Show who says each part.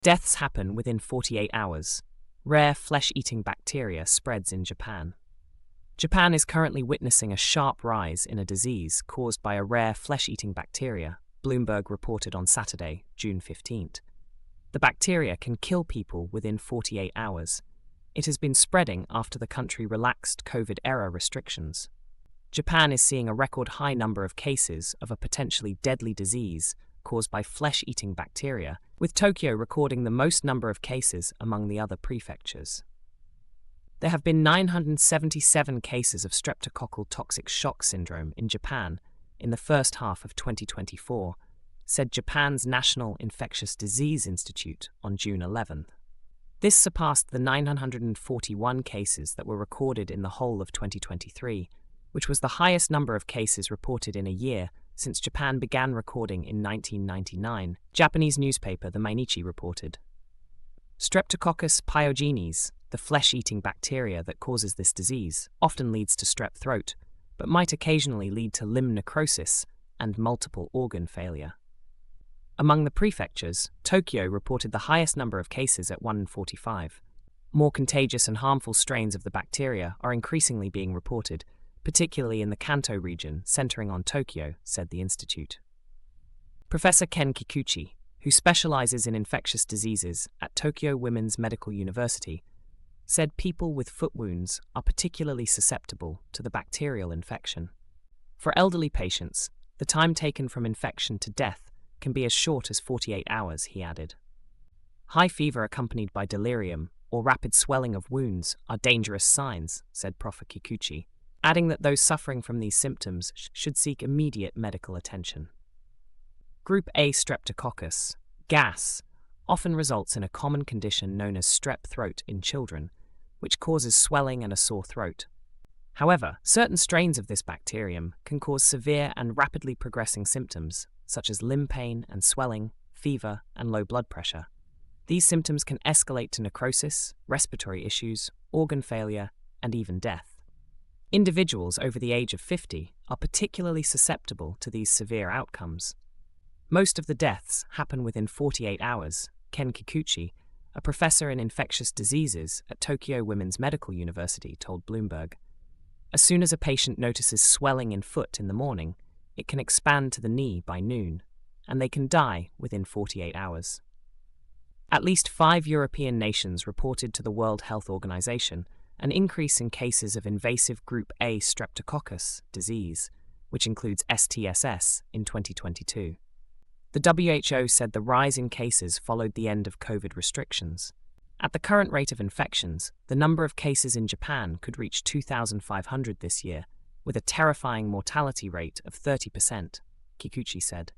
Speaker 1: Deaths happen within 48 hours. Rare flesh-eating bacteria spreads in Japan. Japan is currently witnessing a sharp rise in a disease caused by a rare flesh-eating bacteria, Bloomberg reported on Saturday, June 15th. The bacteria can kill people within 48 hours. It has been spreading after the country relaxed COVID-era restrictions. Japan is seeing a record high number of cases of a potentially deadly disease caused by flesh-eating bacteria, with Tokyo recording the most number of cases among the other prefectures. There have been 977 cases of streptococcal toxic shock syndrome in Japan in the first half of 2024, said Japan's National Infectious Disease Institute on June 11th. This surpassed the 941 cases that were recorded in the whole of 2023, which was the highest number of cases reported in a year since Japan began recording in 1999, Japanese newspaper The Mainichi reported. Streptococcus pyogenes, the flesh-eating bacteria that causes this disease, often leads to strep throat, but might occasionally lead to limb necrosis and multiple organ failure. Among the prefectures, Tokyo reported the highest number of cases at 145. More contagious and harmful strains of the bacteria are increasingly being reported, particularly in the Kanto region, centering on Tokyo, said the institute. Professor Ken Kikuchi, who specializes in infectious diseases at Tokyo Women's Medical University, said people with foot wounds are particularly susceptible to the bacterial infection. For elderly patients, the time taken from infection to death can be as short as 48 hours, he added. High fever accompanied by delirium or rapid swelling of wounds are dangerous signs, said Prof. Kikuchi, adding that those suffering from these symptoms should seek immediate medical attention. Group A streptococcus, gas, often results in a common condition known as strep throat in children, which causes swelling and a sore throat. However, certain strains of this bacterium can cause severe and rapidly progressing symptoms, such as limb pain and swelling, fever, and low blood pressure. These symptoms can escalate to necrosis, respiratory issues, organ failure, and even death. Individuals over the age of 50 are particularly susceptible to these severe outcomes. Most of the deaths happen within 48 hours, Ken Kikuchi, a professor in infectious diseases at Tokyo Women's Medical University, told Bloomberg. As soon as a patient notices swelling in foot in the morning, it can expand to the knee by noon, and they can die within 48 hours. At least 5 European nations reported to the World Health Organization an increase in cases of invasive Group A streptococcus disease, which includes STSS, in 2022. The WHO said the rise in cases followed the end of COVID restrictions. At the current rate of infections, the number of cases in Japan could reach 2,500 this year, with a terrifying mortality rate of 30%, Kikuchi said.